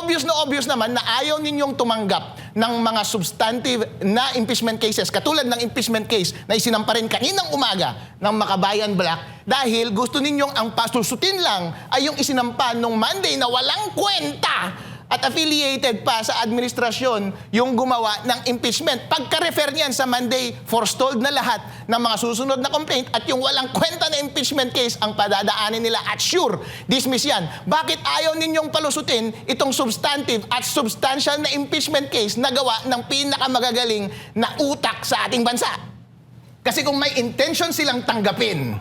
obvious naman na ayaw ninyong tumanggap ng mga substantive na impeachment cases, katulad ng impeachment case na isinampa rin kaninang umaga ng Makabayan Black, dahil gusto ninyong ang pasusutin lang ay yung isinampa nung Monday na walang kwenta at affiliated pa sa administrasyon yung gumawa ng impeachment. Pagka-refer niyan sa Monday, forestalled na lahat ng mga susunod na complaint at yung walang kwenta na impeachment case ang padadaanin nila at sure, dismiss yan. Bakit ayaw ninyong palusutin itong substantive at substantial na impeachment case na gawa ng pinakamagagaling na utak sa ating bansa? Kasi kung may intention silang tanggapin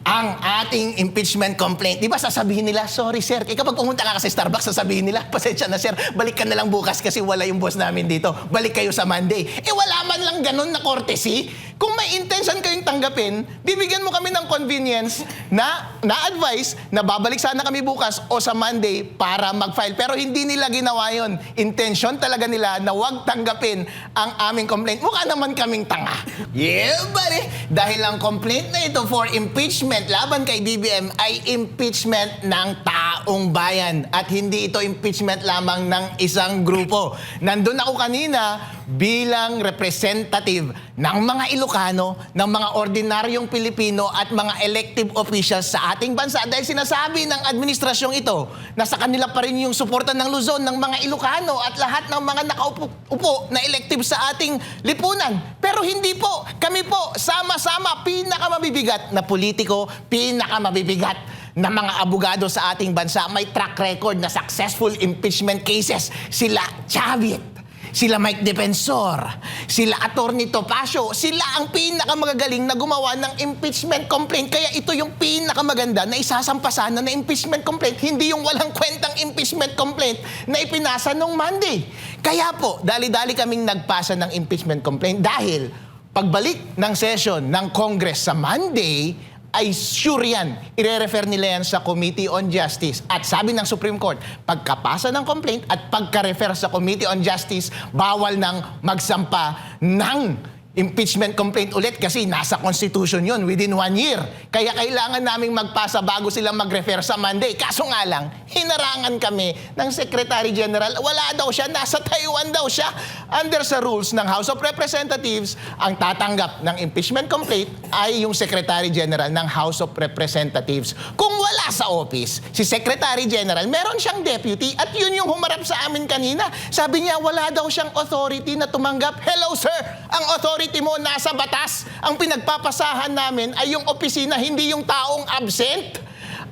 ang ating impeachment complaint, di ba sasabihin nila, sorry sir, kapag pumunta ka sa Starbucks, sasabihin nila, pasensya na sir, balik ka na lang bukas kasi wala yung boss namin dito, balik kayo sa Monday. Wala man lang ganun na courtesy. Kung may intention kayong tanggapin, bibigyan mo kami ng convenience na advice na babalik sana kami bukas o sa Monday para mag-file. Pero hindi nila ginawa yun. Intention talaga nila na wag tanggapin ang aming complaint. Mukha naman kaming tanga. Yeah, buddy! Dahil ang complaint na ito for impeachment laban kay BBM ay impeachment ng taong bayan. At hindi ito impeachment lamang ng isang grupo. Nandun ako kanina bilang representative ng mga Ilocano, ng mga ordinaryong Pilipino at mga elective officials sa ating bansa dahil sinasabi ng administrasyong ito na sa kanila pa rin yung suporta ng Luzon, ng mga Ilocano at lahat ng mga nakaupo na elective sa ating lipunan. Pero hindi po. Kami po, sama-sama, pinakamabibigat na politiko, pinakamabibigat na mga abogado sa ating bansa, may track record na successful impeachment cases. Sila Chavit, sila Mike Defensor, sila Attorney Topacio, sila ang pinakamagagaling na gumawa ng impeachment complaint. Kaya ito yung pinakamaganda na isasampasan na impeachment complaint, hindi yung walang kwentang impeachment complaint na ipinasa nung Monday. Kaya po, dali-dali kaming nagpasa ng impeachment complaint dahil pagbalik ng session ng Congress sa Monday, ay sure yan, ire-refer nila yan sa Committee on Justice. At sabi ng Supreme Court, pagkapasa ng complaint at pagka-refer sa Committee on Justice, bawal nang magsampa ng impeachment complaint ulit kasi nasa Constitution yun within 1 year. Kaya kailangan naming magpasa bago sila mag-refer sa Monday. Kaso nga lang, hinarangan kami ng Secretary General. Wala daw siya, nasa Taiwan daw siya. Under sa rules ng House of Representatives, ang tatanggap ng impeachment complaint ay yung Secretary General ng House of Representatives. Kung wala sa office, si Secretary General, meron siyang deputy at yun yung humarap sa amin kanina. Sabi niya, wala daw siyang authority na tumanggap. Hello sir, ang authority mo nasa batas. Ang pinagpapasahan namin ay yung opisina, hindi yung taong absent.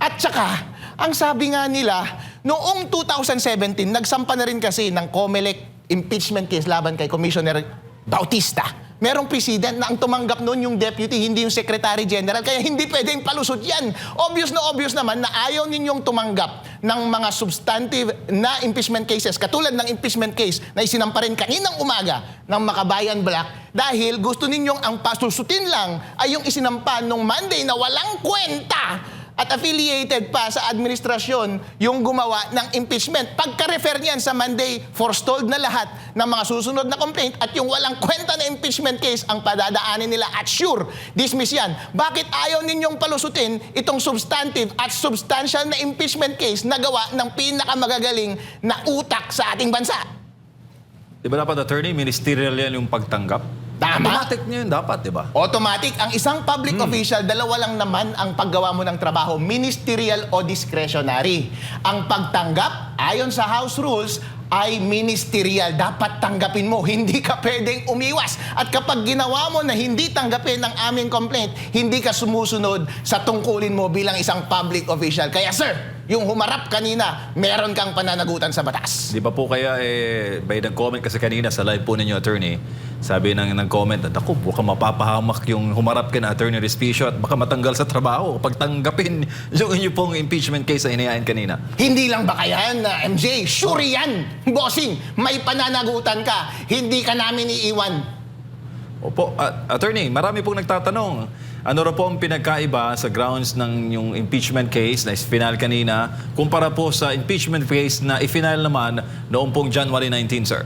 At saka, ang sabi nga nila, noong 2017, nagsampa na rin kasi ng COMELEC impeachment case laban kay Commissioner Bautista. Merong president na ang tumanggap noon yung deputy, hindi yung Secretary General. Kaya hindi pwedeng palusot yan. Obvious naman na ayaw ninyong tumanggap ng mga substantive na impeachment cases, katulad ng impeachment case na isinampa rin kaninang umaga ng Makabayan Black, dahil gusto ninyong ang pasusutin lang ay yung isinampa nung Monday na walang kwenta at affiliated pa sa administrasyon yung gumawa ng impeachment. Pagka-refer niyan sa Monday, forestalled na lahat ng mga susunod na complaint at yung walang kwenta na impeachment case ang padadaanin nila at sure, dismiss yan. Bakit ayaw ninyong palusutin itong substantive at substantial na impeachment case na gawa ng pinakamagagaling na utak sa ating bansa? Di ba dapat, attorney, ministerial yan yung pagtanggap? Tama. Automatic niya yun dapat, di ba? Automatic. Ang isang public official, dalawa lang naman ang paggawa mo ng trabaho, ministerial o discretionary. Ang pagtanggap, ayon sa House Rules, ay ministerial. Dapat tanggapin mo. Hindi ka pwedeng umiwas. At kapag ginawa mo na hindi tanggapin ang aming complaint, hindi ka sumusunod sa tungkulin mo bilang isang public official. Kaya sir, yung humarap kanina, meron kang pananagutan sa batas. Di ba po kaya, by nag-comment kasi kanina sa live po ninyo, attorney, sabi ng nag-comment, at ako, baka mapapahamak yung humarap ka na Attorney Respicio at baka matanggal sa trabaho kapag tanggapin yung inyo pong impeachment case na inayaan kanina. Hindi lang ba kaya yan, MJ? Sure yan! Bossing, may pananagutan ka. Hindi ka namin iiwan. Opo, attorney, marami pong nagtatanong. Ano ra po ang pinagkaiba sa grounds ng yung impeachment case na final kanina kumpara po sa impeachment case na i-final naman noong pong January 19, sir?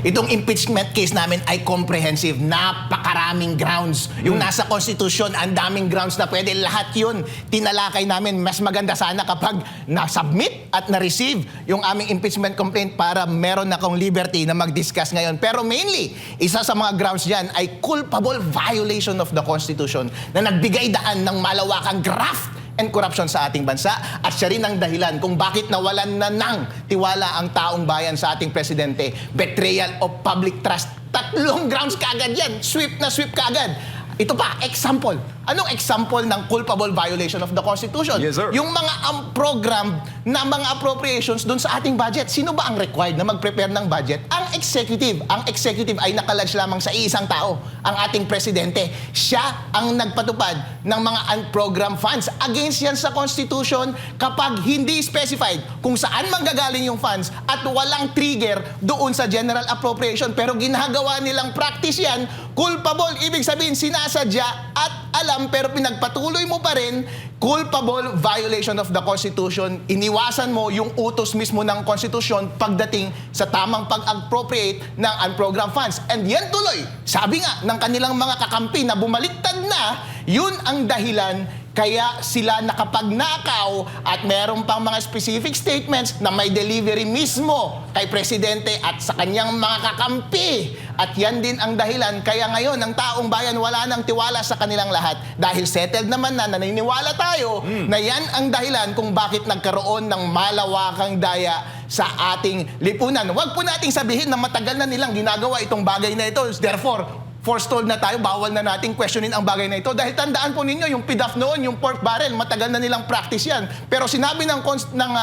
Itong impeachment case namin ay comprehensive. Napakaraming grounds. Yung nasa Constitution, ang daming grounds na pwede. Lahat yun, tinalakay namin. Mas maganda sana kapag na-submit at na-receive yung aming impeachment complaint para meron akong liberty na mag-discuss ngayon. Pero mainly, isa sa mga grounds dyan ay culpable violation of the Constitution na nagbigay daan ng malawakang graft and corruption sa ating bansa at siya rin ang dahilan kung bakit nawalan na ng tiwala ang taong bayan sa ating presidente. Betrayal of public trust. 3 grounds kaagad yan. Sweep na sweep kaagad. Ito pa, example. Anong example ng culpable violation of the Constitution? Yes, sir. Yung mga program na mga appropriations dun sa ating budget. Sino ba ang required na mag-prepare ng budget? Ang executive. Ang executive ay nakalodge lamang sa isang tao, ang ating presidente. Siya ang nagpatupad ng mga unprogrammed funds. Against yan sa Constitution kapag hindi specified kung saan manggagaling yung funds at walang trigger doon sa general appropriation. Pero ginagawa nilang practice yan, culpable. Ibig sabihin, sinasadya at alam pero pinagpatuloy mo pa rin, culpable violation of the Constitution. Iniwasan mo yung utos mismo ng Constitution pagdating sa tamang pag-appropriate ng unprogrammed funds. And yan tuloy, sabi nga ng kanilang mga kakampi na bumaliktad na, yun ang dahilan kaya sila nakapagnakaw at meron pang mga specific statements na may delivery mismo kay Presidente at sa kanyang mga kakampi. At yan din ang dahilan kaya ngayon ang taong bayan wala nang tiwala sa kanilang lahat dahil settled naman na naniniwala tayo na yan ang dahilan kung bakit nagkaroon ng malawakang daya sa ating lipunan. Huwag po nating sabihin na matagal na nilang ginagawa itong bagay na ito. Therefore, forestalled na tayo, bawal na nating questionin ang bagay na ito. Dahil tandaan po ninyo, yung PDAF noon, yung pork barrel, matagal na nilang practice yan. Pero sinabi ng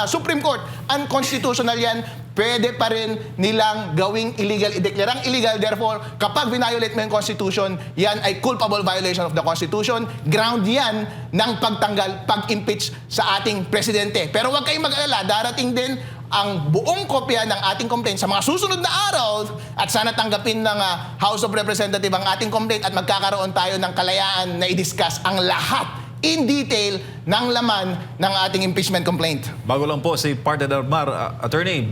Supreme Court, unconstitutional yan, pwede pa rin nilang gawing illegal, ideklarang illegal. Therefore, kapag violate mo yung Constitution, yan ay culpable violation of the Constitution. Ground yan ng pagtanggal, pag-impeach sa ating presidente. Pero huwag kayong mag-alala, darating din ang buong kopya ng ating complaint sa mga susunod na araw at sana tanggapin ng House of Representatives ang ating complaint at magkakaroon tayo ng kalayaan na i-discuss ang lahat in detail ng laman ng ating impeachment complaint. Bago lang po si Partner Mar, Attorney,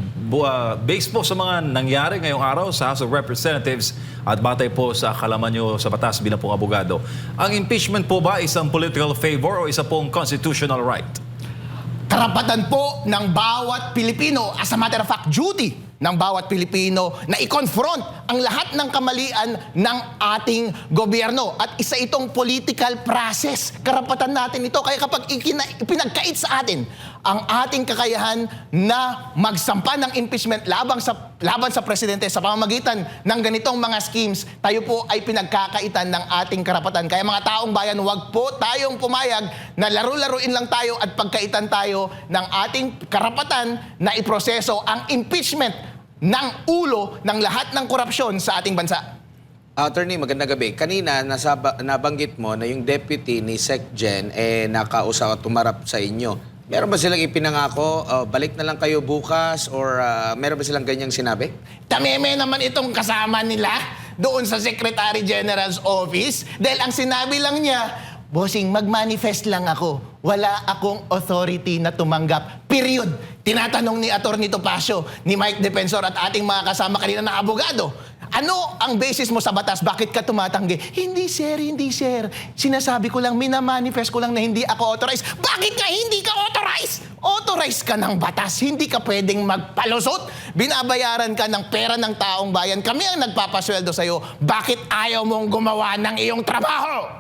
based po sa mga nangyari ngayong araw sa House of Representatives at batay po sa kalaman nyo sa batas bilang pong abogado, ang impeachment po ba isang political favor o isa pong constitutional right? Karapatan po ng bawat Pilipino, as a matter of fact, duty ng bawat Pilipino na i-confront ang lahat ng kamalian ng ating gobyerno. At isa itong political process. Karapatan natin ito. Kaya kapag ipinagkait sa atin ang ating kakayahan na magsampa ng impeachment laban sa presidente sa pamamagitan ng ganitong mga schemes, tayo po ay pinagkakaitan ng ating karapatan. Kaya mga taong bayan, huwag po tayong pumayag na laro-laruin lang tayo at pagkaitan tayo ng ating karapatan na iproseso ang impeachment ng ulo ng lahat ng korupsyon sa ating bansa. Attorney, magandang gabi. Kanina, nabanggit mo na yung deputy ni SecGen nakausap at tumarap sa inyo. Meron ba silang ipinangako, balik na lang kayo bukas or meron ba silang ganyang sinabi? Tameme naman itong kasama nila doon sa Secretary General's office dahil ang sinabi lang niya, bossing, mag-manifest lang ako. Wala akong authority na tumanggap. Period. Tinatanong ni Atty. Topacio, ni Mike Defensor at ating mga kasama kanina na abogado, ano ang basis mo sa batas? Bakit ka tumatanggi? Hindi sir, hindi sir. Sinasabi ko lang, minamanifest ko lang na hindi ako authorized. Bakit ka hindi ka authorized? Authorized ka ng batas. Hindi ka pwedeng magpalusot. Binabayaran ka ng pera ng taong bayan. Kami ang nagpapasweldo sa'yo. Bakit ayaw mong gumawa ng iyong trabaho?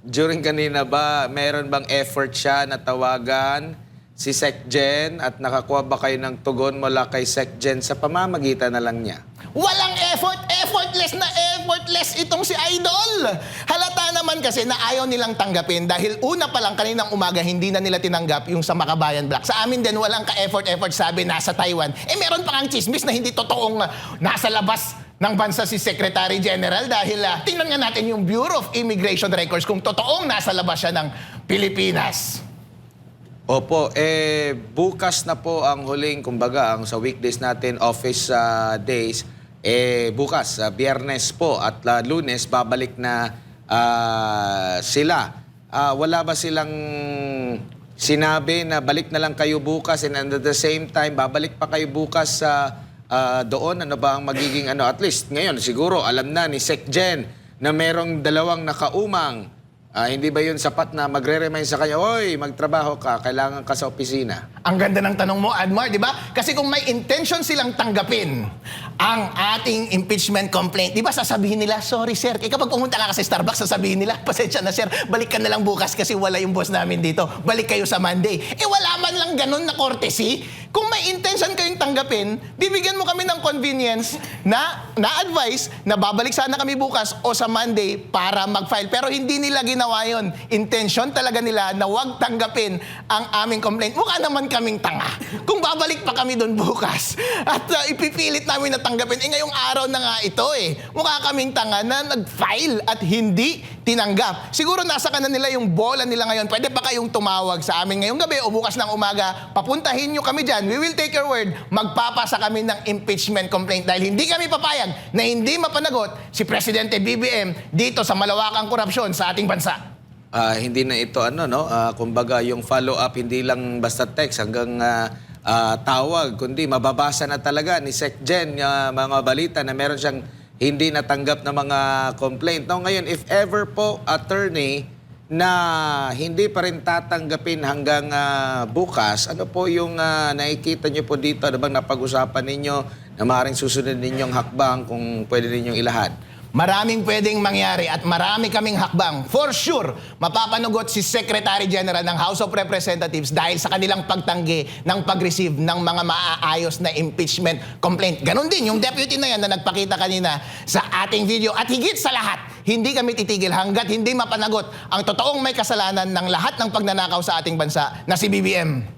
During kanina ba, meron bang effort siya na tawagan si SecGen at nakakuha ba kayo ng tugon mula kay SecGen sa pamamagitan na lang niya? Walang effort. Effortless itong si Idol. Halata naman kasi na ayaw nilang tanggapin dahil una pa lang kaninang umaga hindi na nila tinanggap yung sa Makabayan Black. Sa amin din walang ka-effort sabi nasa Taiwan. Meron pa ngang chismis na hindi totoong nasa labas ng bansa si Secretary General dahil tingnan nga natin yung Bureau of Immigration Records kung totoong nasa labas siya ng Pilipinas. Opo, bukas na po ang huling, kumbaga, ang sa weekdays natin, office days, bukas, Biyernes po at Lunes, babalik na sila. Wala ba silang sinabi na balik na lang kayo bukas and at the same time, babalik pa kayo bukas sa doon? Ano ba ang magiging ano? At least ngayon siguro alam na ni SecGen na merong dalawang nakaumang. Hindi ba yun sapat na magre-remind sa kanya, "Oy, magtrabaho ka, kailangan ka sa opisina"? Ang ganda ng tanong mo, Admar, di ba? Kasi kung may intention silang tanggapin ang ating impeachment complaint, di ba sasabihin nila, "Sorry sir, kapag pumunta ka sa Starbucks, sasabihin nila, "Pasensya na sir, balik ka na lang bukas kasi wala yung boss namin dito. Balik kayo sa Monday." Wala man lang ganun na courtesy. Kung may intention kayong tanggapin, bibigyan mo kami ng convenience na advice na babalik sana kami bukas o sa Monday para mag-file. Pero hindi nila ginawa yun. Intention talaga nila na huwag tanggapin ang aming complaint. Mukha naman kaming tanga. Kung babalik pa kami doon bukas at ipipilit namin na tanggapin, ngayong araw na nga ito mukha kaming tanga na nag-file at hindi tinanggap. Siguro nasa kanan nila yung bola nila ngayon. Pwede pa kayong tumawag sa amin ngayong gabi o bukas ng umaga. Papuntahin nyo kami dyan. We will take your word. Magpapasa kami ng impeachment complaint dahil hindi kami papayag na hindi mapanagot si Presidente BBM dito sa malawakang korupsyon sa ating bansa. Hindi na ito kumbaga yung follow-up hindi lang basta text hanggang tawag, kundi mababasa na talaga ni SecGen mga balita na meron siyang hindi natanggap na mga complaint. No, ngayon, if ever po, attorney, na hindi pa rin tatanggapin hanggang bukas, ano po yung nakikita nyo po dito? Ano bang napag-usapan ninyo na maaaring susunod ninyong hakbang kung pwede ninyong ilahad? Maraming pwedeng mangyari at marami kaming hakbang. For sure, mapapanugot si Secretary General ng House of Representatives dahil sa kanilang pagtanggi ng pag-receive ng mga maaayos na impeachment complaint. Ganon din yung deputy na yan na nagpakita kanina sa ating video. At higit sa lahat, hindi kami titigil hanggat hindi mapanagot ang totoong may kasalanan ng lahat ng pagnanakaw sa ating bansa na si BBM.